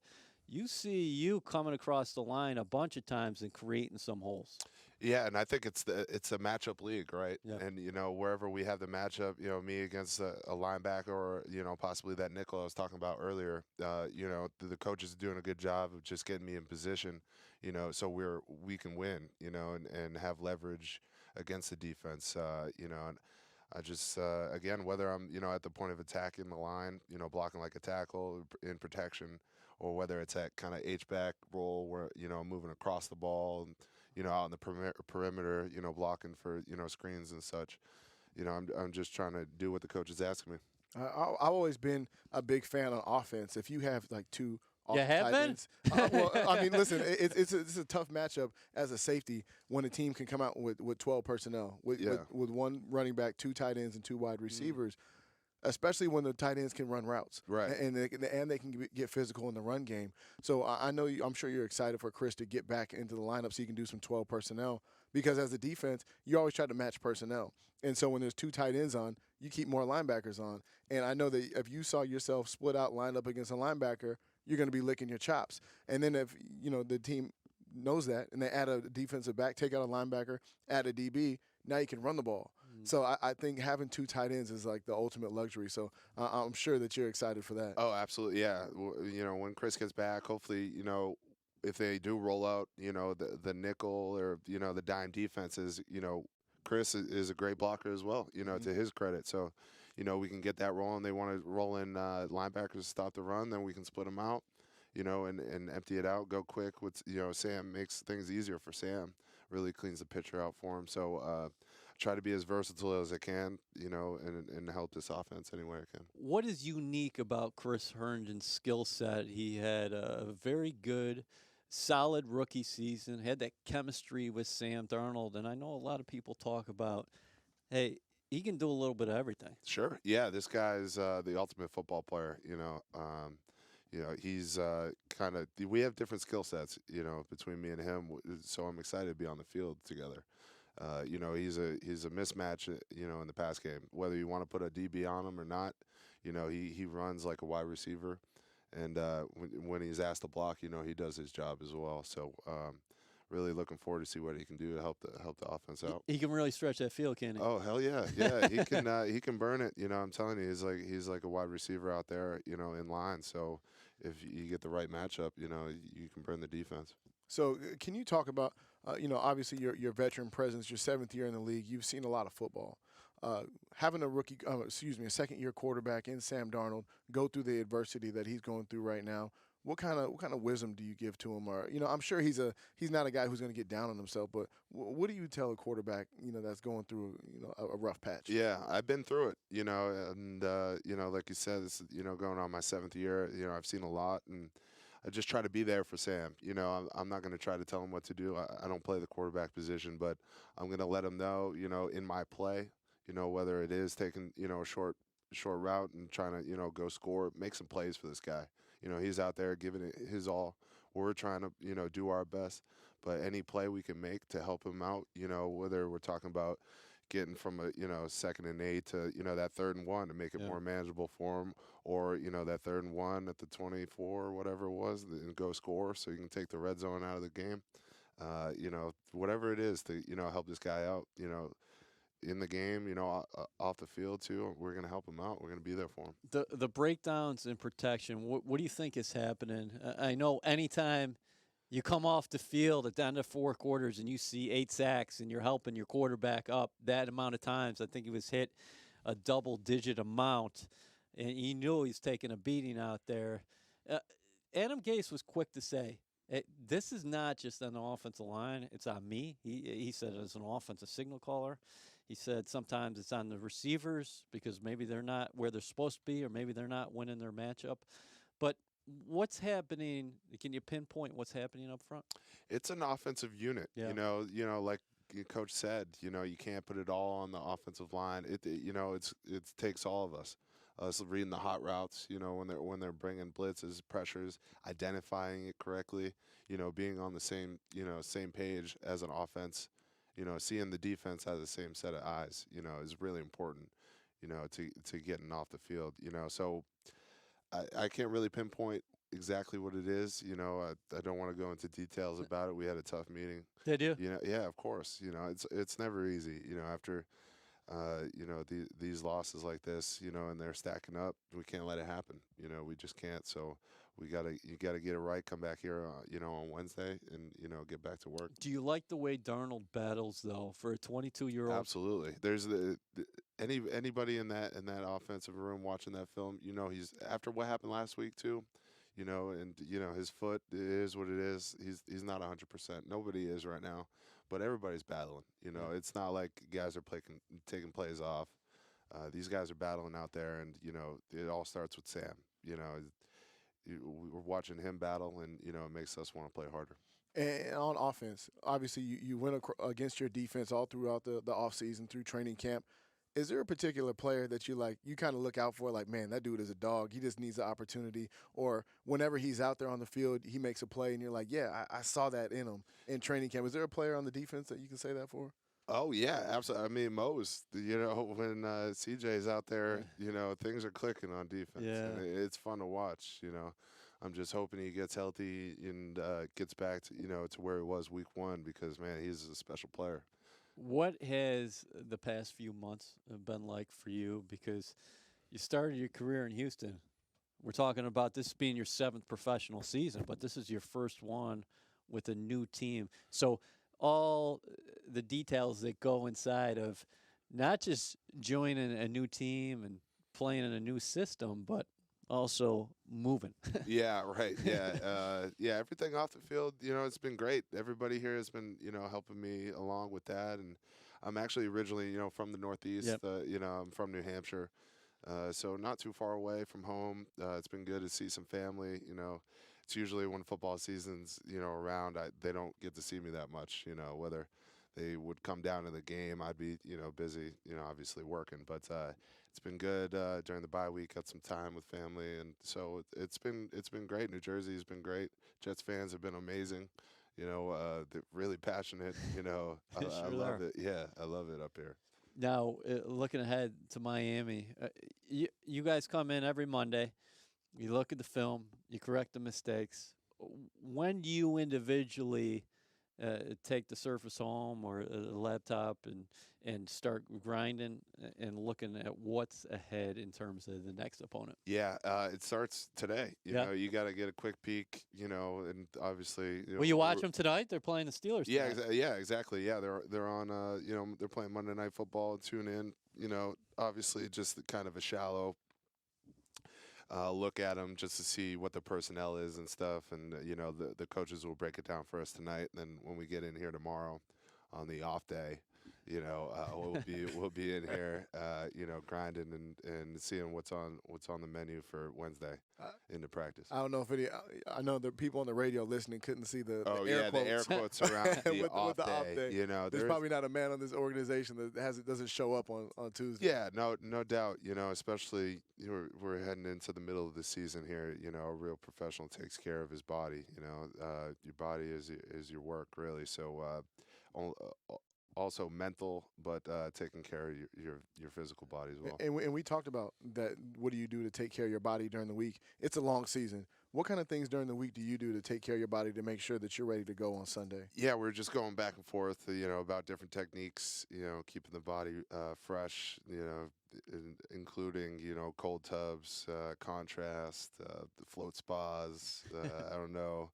you see you coming across the line a bunch of times and creating some holes. Yeah, and I think it's a matchup league, right? Yeah. And, wherever we have the matchup, me against a linebacker or, possibly that nickel I was talking about earlier, the coach is doing a good job of just getting me in position, so we can win, and have leverage against the defense, and I just, again, whether I'm, at the point of attack in the line, blocking like a tackle in protection, or whether it's that kind of H-back role where, I'm moving across the ball and, out in the perimeter, blocking for, screens and such. I'm just trying to do what the coach is asking me. I've always been a big fan on offense. If you have like 2 You have been? Well, I mean, listen, it's a tough matchup as a safety when a team can come out with 12 personnel, with 1 running back, 2 tight ends, and 2 wide receivers, especially when the tight ends can run routes. Right. And they can get physical in the run game. So I'm sure you're excited for Chris to get back into the lineup so you can do some 12 personnel, because as a defense, you always try to match personnel. And so when there's 2 tight ends on, you keep more linebackers on. And I know that if you saw yourself split out, lined up against a linebacker, you're going to be licking your chops. And then if, the team knows that and they add a defensive back, take out a linebacker, add a DB, now you can run the ball. So I think having 2 tight ends is like the ultimate luxury. So I'm sure that you're excited for that. Oh, absolutely, yeah. When Chris gets back, hopefully, if they do roll out, the nickel or, the dime defenses, Chris is a great blocker as well, to his credit. So, we can get that rolling. They want to roll in linebackers to stop the run, then we can split them out, and empty it out, go quick. With, Sam makes things easier for Sam, really cleans the picture out for him. So, try to be as versatile as I can, and help this offense any way I can. What is unique about Chris Herndon's skill set? He had a very good, solid rookie season, had that chemistry with Sam Darnold, and I know a lot of people talk about, hey, he can do a little bit of everything. Sure. Yeah, this guy's the ultimate football player, he's kind of – we have different skill sets, between me and him, so I'm excited to be on the field together. He's a mismatch, in the pass game. Whether you want to put a DB on him or not, he runs like a wide receiver. And when he's asked to block, he does his job as well. So really looking forward to see what he can do to help the offense out. He can really stretch that field, can't he? Oh, hell yeah. Yeah, he can burn it. I'm telling you, he's like a wide receiver out there, in line. So if you get the right matchup, you can burn the defense. So can you talk about, obviously your veteran presence, your 7th year in the league, you've seen a lot of football. Having a second-year quarterback in Sam Darnold go through the adversity that he's going through right now, what kind of wisdom do you give to him? Or I'm sure he's not a guy who's going to get down on himself, but what do you tell a quarterback that's going through a rough patch? Yeah, I've been through it, and like you said, this is, going on my 7th year. I've seen a lot, and I just try to be there for Sam. I'm not going to try to tell him what to do. I don't play the quarterback position, but I'm going to let him know, in my play, whether it is taking, a short route and trying to, go score, make some plays for this guy. He's out there giving it his all. We're trying to, do our best. But any play we can make to help him out, whether we're talking about getting from a 2nd and 8 to that 3rd and 1 to make it more manageable for him, or that 3rd and 1 at the 24 or whatever it was, and go score so you can take the red zone out of the game. Whatever it is to help this guy out, in the game, off the field too. We're going to help him out. We're going to be there for him. The breakdowns in protection. What do you think is happening? I know anytime you come off the field at the end of 4 quarters and you see 8 sacks and you're helping your quarterback up that amount of times, I think he was hit a double-digit amount, and he knew he was taking a beating out there. Adam Gase was quick to say, this is not just on the offensive line. It's on me. He said it as an offensive signal caller. He said sometimes it's on the receivers because maybe they're not where they're supposed to be, or maybe they're not winning their matchup. But what's happening? Can you pinpoint what's happening up front? It's an offensive unit. Yeah. Like Coach said, you can't put it all on the offensive line. It takes all of us. Us reading the hot routes, when they're bringing blitzes, pressures, identifying it correctly, being on the same page as an offense, seeing the defense has the same set of eyes, is really important, to getting off the field, So I can't really pinpoint exactly what it is. I don't want to go into details about it. We had a tough meeting. Did you? Yeah, of course. It's never easy. After these losses like this, and they're stacking up, we can't let it happen. We just can't. So you gotta get it right. Come back here, on Wednesday, and get back to work. Do you like the way Darnold battles though for a 22-year-old? Absolutely. There's anybody in that offensive room watching that film, he's after what happened last week too. And his foot is what it is. He's not 100%. Nobody is right now, but everybody's battling. It's not like guys are taking plays off. These guys are battling out there, and it all starts with Sam. We're watching him battle, and it makes us want to play harder. And on offense, obviously you went against your defense all throughout the offseason, through training camp. Is there a particular player that you kind of look out for, like, man, that dude is a dog. He just needs the opportunity? Or whenever he's out there on the field, he makes a play, and you're like, yeah, I saw that in him in training camp. Is there a player on the defense that you can say that for? Oh yeah, absolutely. I mean, most, when CJ's out there, things are clicking on defense, Yeah. and it's fun to watch. I'm just hoping he gets healthy and gets back to to where he was week 1, because man, he's a special player. What has the past few months been like for you? Because you started your career in Houston. We're talking about this being your 7th professional season, but this is your first one with a new team. So all the details that go inside of not just joining a new team and playing in a new system, but also moving. Yeah, right. Yeah, everything off the field, it's been great. Everybody here has been, helping me along with that. And I'm actually originally, from the Northeast. Yep. I'm from New Hampshire, so not too far away from home. It's been good to see some family. It's usually when football season's, around, they don't get to see me that much. Whether they would come down to the game, I'd be, busy, obviously working. But it's been good during the bye week. Got some time with family, and so it's been great. New Jersey has been great. Jets fans have been amazing. They're really passionate. I love it. Yeah, I love it up here. Now, looking ahead to Miami, you guys come in every Monday. You look at the film. You correct the mistakes. When do you individually take the Surface home or a laptop and start grinding and looking at what's ahead in terms of the next opponent? Yeah, it starts today. You know, you got to get a quick peek. And obviously. Will you watch them tonight? They're playing the Steelers. Yeah, tonight. exactly. Yeah, they're on. They're playing Monday Night Football. Tune in. Obviously just kind of a shallow look at them just to see what the personnel is and stuff. And, the coaches will break it down for us tonight. And then when we get in here tomorrow on the off day, we'll be in here, grinding and seeing what's on the menu for Wednesday into practice. I don't know if I know the people on the radio listening couldn't see the air quotes. The air quotes around the with off the day. off day. There's probably not a man on this organization that doesn't show up on Tuesday. Yeah, no doubt. Especially we're heading into the middle of the season here. A real professional takes care of his body. Your body is your work, really. So also mental, but taking care of your physical body as well. And we talked about that. What do you do to take care of your body during the week? It's a long season. What kind of things during the week do you do to take care of your body to make sure that you're ready to go on Sunday? Yeah, we're just going back and forth, about different techniques, keeping the body fresh, including, cold tubs, contrast, the float spas. I don't know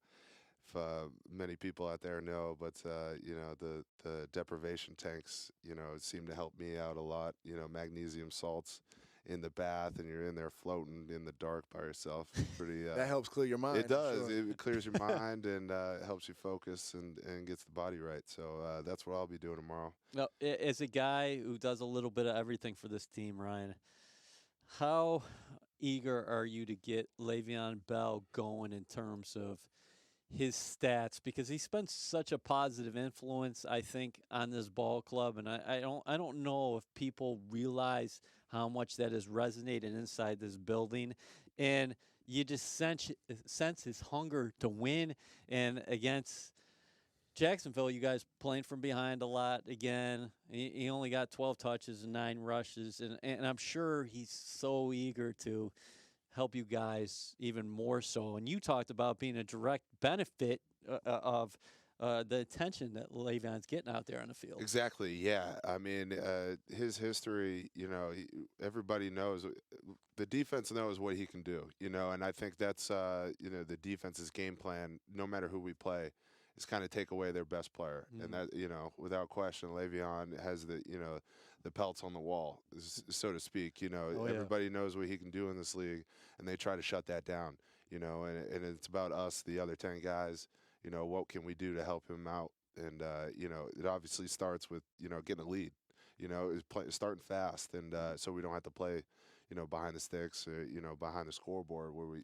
if many people out there know, but the deprivation tanks, seem to help me out a lot. Magnesium salts in the bath, and you're in there floating in the dark by yourself. Pretty. That helps clear your mind. It does. Sure. It clears your mind and helps you focus and gets the body right. So that's what I'll be doing tomorrow. Now, as a guy who does a little bit of everything for this team, Ryan, how eager are you to get Le'Veon Bell going in terms of his stats, because he's been such a positive influence, I think, on this ball club, and I don't know if people realize how much that has resonated inside this building, and you just sense his hunger to win. And against Jacksonville, you guys playing from behind a lot again. He only got 12 touches and 9 rushes, and I'm sure he's so eager to help you guys even more so. And you talked about being a direct benefit of the attention that Le'Veon's getting out there on the field. Exactly, yeah. I mean, his history, everybody knows. The defense knows what he can do, and I think that's, the defense's game plan, no matter who we play, is kind of take away their best player. And that, without question, Le'Veon has the pelts on the wall, so to speak. Everybody knows what he can do in this league, and they try to shut that down. And it's about us, the other 10 guys. What can we do to help him out? And it obviously starts with getting a lead. Starting fast, and so we don't have to play, behind the sticks or behind the scoreboard where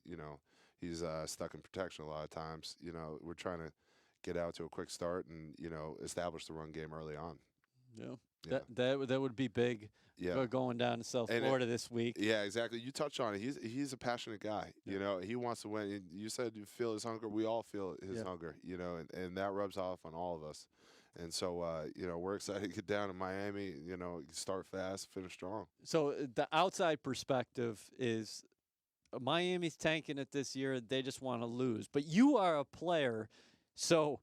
he's stuck in protection a lot of times. We're trying to get out to a quick start and establish the run game early on. Yeah. That would be big. Yeah. Going down to South Florida this week. Yeah, exactly. You touched on it. He's a passionate guy. He wants to win. You said you feel his hunger. We all feel his hunger. And that rubs off on all of us. And so, we're excited to get down to Miami, start fast, finish strong. So the outside perspective is Miami's tanking it this year. They just want to lose. But you are a player, so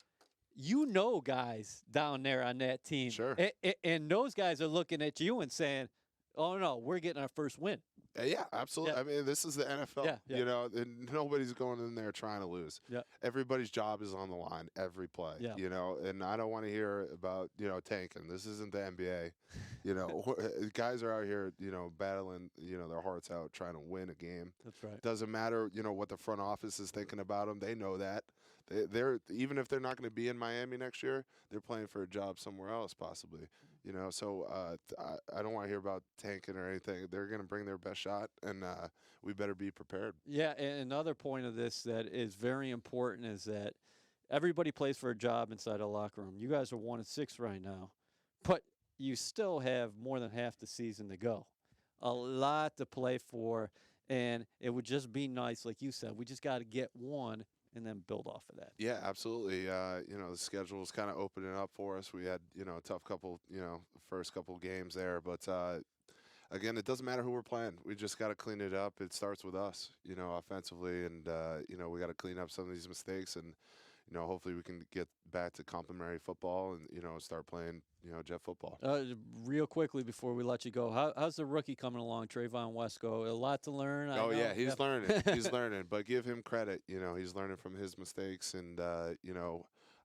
you know guys down there on that team. Sure. And those guys are looking at you and saying, oh, no, we're getting our first win. Yeah, absolutely. Yeah. I mean, this is the NFL, and nobody's going in there trying to lose. Yeah. Everybody's job is on the line every play, and I don't want to hear about, tanking. This isn't the NBA. Guys are out here, battling, their hearts out trying to win a game. That's right. Doesn't matter, what the front office is thinking about them. They know that. They're even if they're not going to be in Miami next year, they're playing for a job somewhere else possibly. So I don't want to hear about tanking or anything. They're going to bring their best shot, and we better be prepared. Yeah, and another point of this that is very important is that everybody plays for a job inside a locker room. You guys are 1-6 right now, but you still have more than half the season to go. A lot to play for, and it would just be nice, like you said, we just got to get one and then build off of that. Yeah, absolutely. The schedule is kind of opening up for us. We had, a tough couple, first couple games there. But, again, it doesn't matter who we're playing. We just got to clean it up. It starts with us, offensively. And, we got to clean up some of these mistakes. And, hopefully we can get back to complimentary football and, start playing, jet football. Real quickly before we let you go, how's the rookie coming along, Trayvon Wesco? A lot to learn. Yeah, he's learning. He's learning. But give him credit. He's learning from his mistakes. And,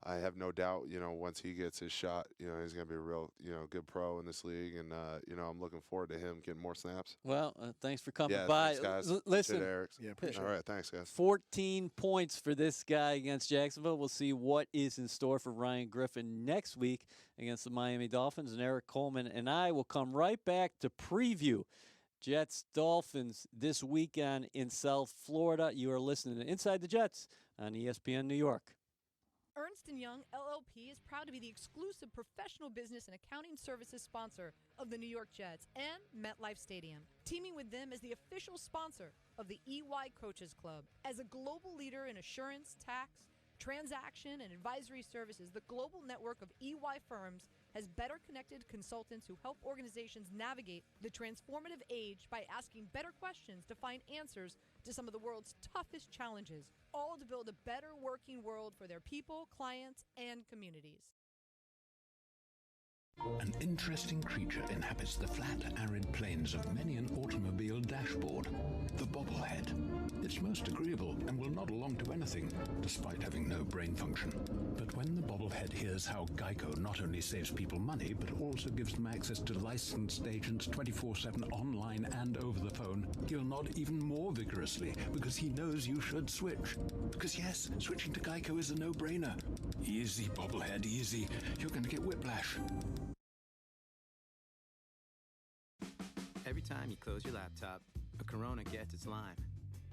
I have no doubt, once he gets his shot, he's going to be a real, good pro in this league. And, I'm looking forward to him getting more snaps. Well, thanks for coming by. Thanks, guys. Listen. Yeah, appreciate it. All right, thanks, guys. 14 points for this guy against Jacksonville. We'll see what is in store for Ryan Griffin next week against the Miami Dolphins. And Eric Coleman and I will come right back to preview Jets-Dolphins this weekend in South Florida. You are listening to Inside the Jets on ESPN New York. Ernst & Young LLP is proud to be the exclusive professional business and accounting services sponsor of the New York Jets and MetLife Stadium. Teaming with them as the official sponsor of the EY Coaches Club. As a global leader in assurance, tax, transaction, and advisory services, the global network of EY firms has better connected consultants who help organizations navigate the transformative age by asking better questions to find answers to some of the world's toughest challenges, all to build a better working world for their people, clients, and communities. An interesting creature inhabits the flat, arid plains of many an automobile dashboard, the bobblehead. It's most agreeable and will nod along to anything, despite having no brain function. But when the bobblehead hears how Geico not only saves people money, but also gives them access to licensed agents 24/7 online and over the phone, he'll nod even more vigorously because he knows you should switch. Because yes, switching to Geico is a no-brainer. Easy, bobblehead, easy. You're going to get whiplash. Every time you close your laptop, a Corona gets its lime.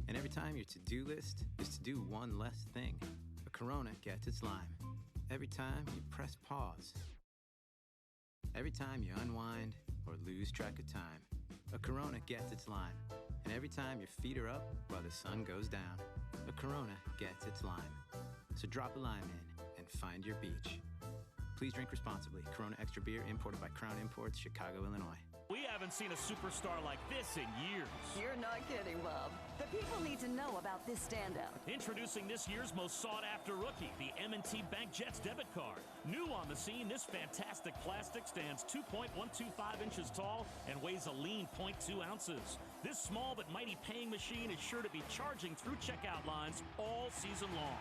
And every time your to-do list is to do one less thing, a Corona gets its lime. Every time you press pause. Every time you unwind or lose track of time, a Corona gets its lime. And every time your feet are up while the sun goes down, a Corona gets its lime. So drop a lime in and find your beach. Please drink responsibly. Corona Extra Beer imported by Crown Imports, Chicago, Illinois. We haven't seen a superstar like this in years. You're not kidding, Bob. The people need to know about this standout. Introducing this year's most sought-after rookie, the M&T Bank Jets debit card. New on the scene, this fantastic plastic stands 2.125 inches tall and weighs a lean 0.2 ounces. This small but mighty paying machine is sure to be charging through checkout lines all season long.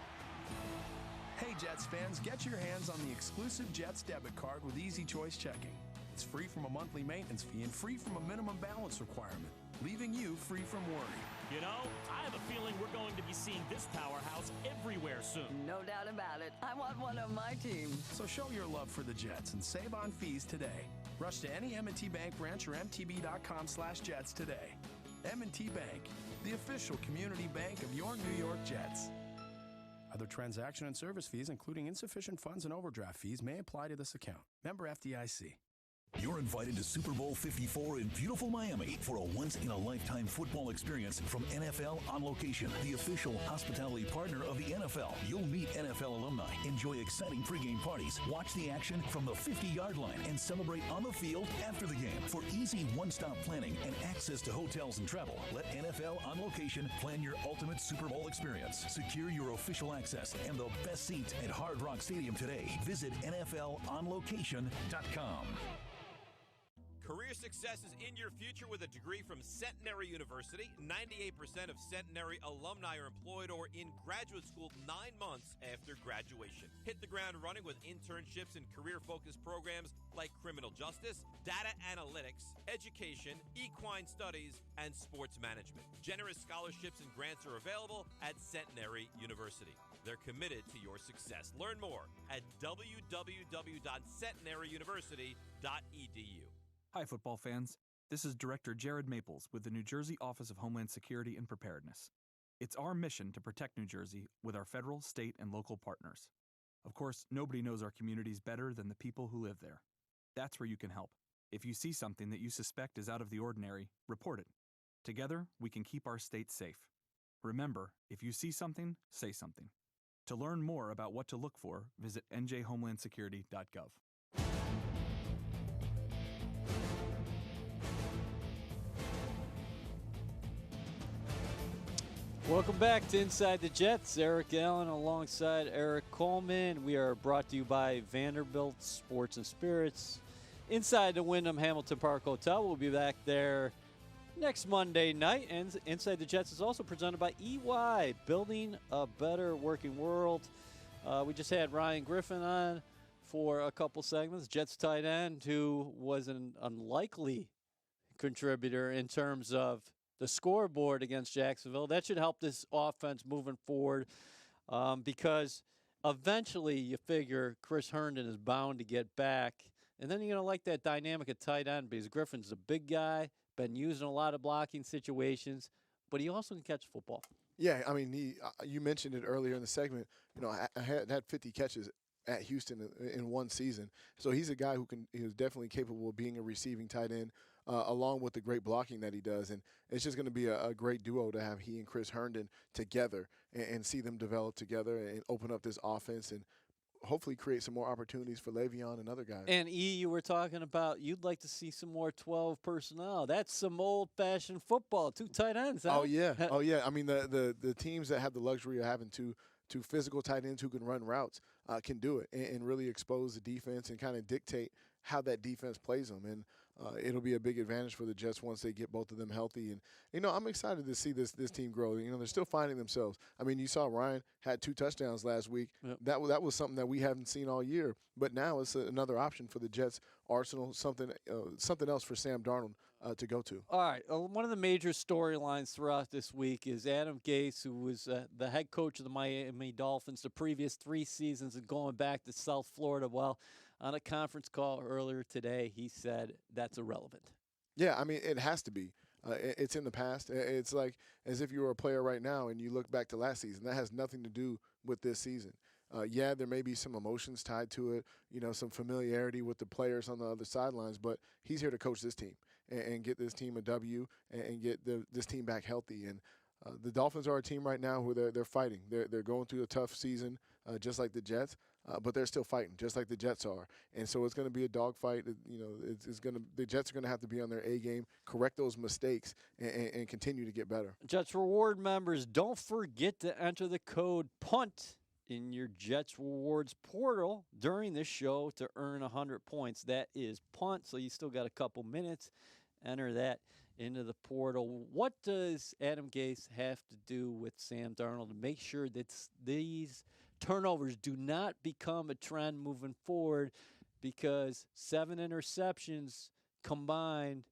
Hey Jets fans, get your hands on the exclusive Jets debit card with Easy Choice Checking. It's free from a monthly maintenance fee and free from a minimum balance requirement, leaving you free from worry. You know, I have a feeling we're going to be seeing this powerhouse everywhere soon. No doubt about it. I want one on my team. So show your love for the Jets and save on fees today. Rush to any M&T Bank branch or mtb.com/Jets today. M&T Bank, the official community bank of your New York Jets. Other transaction and service fees, including insufficient funds and overdraft fees, may apply to this account. Member FDIC. You're invited to Super Bowl 54 in beautiful Miami for a once-in-a-lifetime football experience from NFL On Location, the official hospitality partner of the NFL. You'll meet NFL alumni, enjoy exciting pregame parties, watch the action from the 50-yard line, and celebrate on the field after the game. For easy one-stop planning and access to hotels and travel, let NFL On Location plan your ultimate Super Bowl experience. Secure your official access and the best seats at Hard Rock Stadium today. Visit NFLOnLocation.com. Career success is in your future with a degree from Centenary University. 98% of Centenary alumni are employed or in graduate school 9 months after graduation. Hit the ground running with internships and career-focused programs like criminal justice, data analytics, education, equine studies, and sports management. Generous scholarships and grants are available at Centenary University. They're committed to your success. Learn more at www.centenaryuniversity.edu. Hi, football fans. This is Director Jared Maples with the New Jersey Office of Homeland Security and Preparedness. It's our mission to protect New Jersey with our federal, state, and local partners. Of course, nobody knows our communities better than the people who live there. That's where you can help. If you see something that you suspect is out of the ordinary, report it. Together, we can keep our state safe. Remember, if you see something, say something. To learn more about what to look for, visit njhomelandsecurity.gov. Welcome back to Inside the Jets. Eric Allen alongside Eric Coleman. We are brought to you by Vanderbilt Sports and Spirits. Inside the Wyndham Hamilton Park Hotel. We'll be back there next Monday night. And Inside the Jets is also presented by EY, Building a Better Working World. We just had Ryan Griffin on for a couple segments. Jets tight end, who was an unlikely contributor in terms of the scoreboard against Jacksonville. That should help this offense moving forward because eventually you figure Chris Herndon is bound to get back. And then you're going to like that dynamic at tight end because Griffin's a big guy, been used in a lot of blocking situations, but he also can catch football. Yeah, I mean, you mentioned it earlier in the segment. You know, I had 50 catches at Houston in one season. So he's a guy he is definitely capable of being a receiving tight end, along with the great blocking that he does. And it's just going to be a great duo to have he and Chris Herndon together and see them develop together and open up this offense and hopefully create some more opportunities for Le'Veon and other guys. And you were talking about you'd like to see some more 12 personnel. That's some old-fashioned football, 2 tight ends. Huh? Oh, yeah. Oh, yeah. I mean, the teams that have the luxury of having two physical tight ends who can run routes can do it and really expose the defense and kind of dictate how that defense plays them. And it'll be a big advantage for the Jets once they get both of them healthy. And, you know, I'm excited to see this team grow. You know, they're still finding themselves. I mean, you saw Ryan had 2 touchdowns last week. Yep. That was something that we haven't seen all year. But now it's another option for the Jets arsenal, something else for Sam Darnold to go to. All right. One of the major storylines throughout this week is Adam Gase, who was the head coach of the Miami Dolphins the previous 3 seasons and going back to South Florida. Well, on a conference call earlier today, he said that's irrelevant. Yeah, I mean, it has to be. It's in the past. It's like as if you were a player right now and you look back to last season. That has nothing to do with this season. Yeah, there may be some emotions tied to it, you know, some familiarity with the players on the other sidelines, but he's here to coach this team and get this team a W and get this team back healthy. And the Dolphins are a team right now who they're fighting. They're going through a tough season, just like the Jets, but they're still fighting, just like the Jets are. And so it's going to be a dogfight. You know, the Jets are going to have to be on their A game, correct those mistakes, and continue to get better. Jets Reward members, don't forget to enter the code PUNT in your Jets Rewards portal during this show to earn 100 points. That is PUNT, so you still got a couple minutes. Enter that into the portal. What does Adam Gase have to do with Sam Darnold to make sure that these turnovers do not become a trend moving forward? Because 7 interceptions combined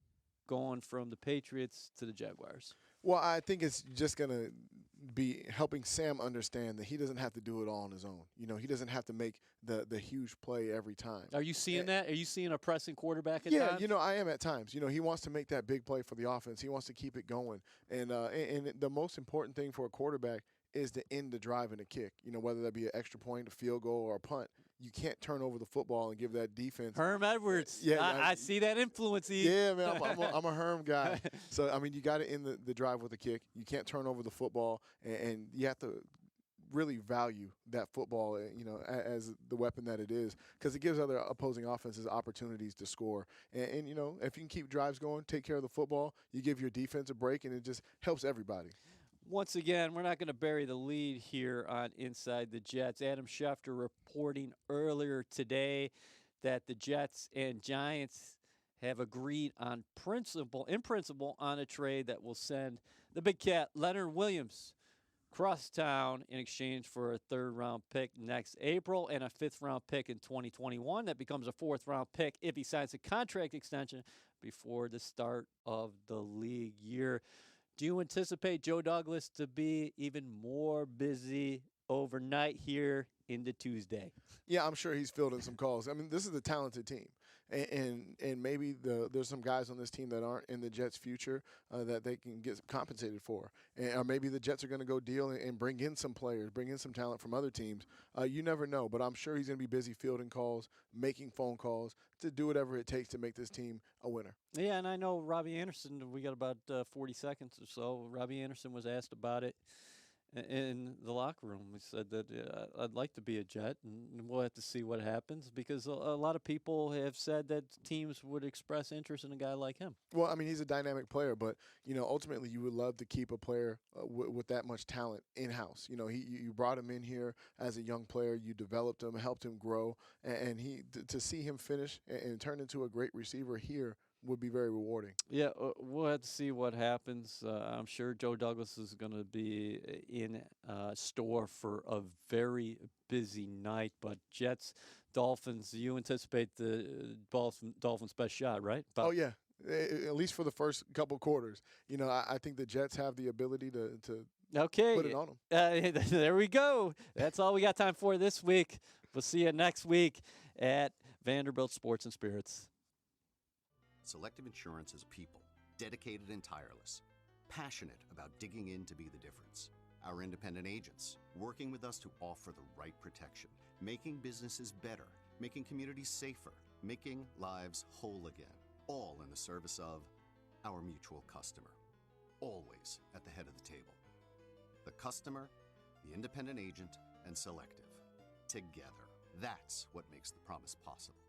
going from the Patriots to the Jaguars. Well, I think it's just going to be helping Sam understand that he doesn't have to do it all on his own. You know, he doesn't have to make the huge play every time. Are you seeing that? Are you seeing a pressing quarterback at times? times? You know, I am at times. You know, he wants to make that big play for the offense. He wants to keep it going. And the most important thing for a quarterback is to end the drive and a kick, you know, whether that be an extra point, a field goal, or a punt. you can't turn over the football and give that defense. Herm Edwards. Yeah, I see that influence. Yeah, man, I'm a Herm guy. So, I mean, you got to end the drive with a kick. You can't turn over the football, and you have to really value that football, as the weapon that it is, because it gives other opposing offenses opportunities to score. And, if you can keep drives going, take care of the football, you give your defense a break, and it just helps everybody. Once again, we're not going to bury the lead here on Inside the Jets. Adam Schefter reporting earlier today that the Jets and Giants have agreed in principle on a trade that will send the Big Cat, Leonard Williams, cross town in exchange for a 3rd-round pick next April and a 5th-round pick in 2021. That becomes a 4th-round pick if he signs a contract extension before the start of the league year. Do you anticipate Joe Douglas to be even more busy overnight here into Tuesday? Yeah, I'm sure he's fielding some calls. I mean, this is a talented team. And maybe there's some guys on this team that aren't in the Jets' future that they can get compensated for. Or maybe the Jets are going to go deal and bring in some players, bring in some talent from other teams. You never know, but I'm sure he's going to be busy fielding calls, making phone calls to do whatever it takes to make this team a winner. Yeah, and I know Robbie Anderson, we got about 40 seconds or so. Robbie Anderson was asked about it in the locker room. He said that I'd like to be a Jet, and we'll have to see what happens, because a lot of people have said that teams would express interest in a guy like him. Well, I mean, he's a dynamic player, but, ultimately you would love to keep a player with that much talent in-house. You brought him in here as a young player. You developed him, helped him grow, and to see him finish and turn into a great receiver here would be very rewarding. Yeah, we'll have to see what happens. I'm sure Joe Douglas is going to be in store for a very busy night. But Jets, Dolphins, you anticipate the Dolphins' best shot, right? Oh, yeah, at least for the first couple quarters. I think the Jets have the ability to put it on them. There we go. That's all we got time for this week. We'll see you next week at Vanderbilt Sports and Spirits. Selective Insurance is people, dedicated and tireless, passionate about digging in to be the difference. Our independent agents, working with us to offer the right protection, making businesses better, making communities safer, making lives whole again, all in the service of our mutual customer, always at the head of the table. The customer, the independent agent, and Selective. Together, that's what makes the promise possible.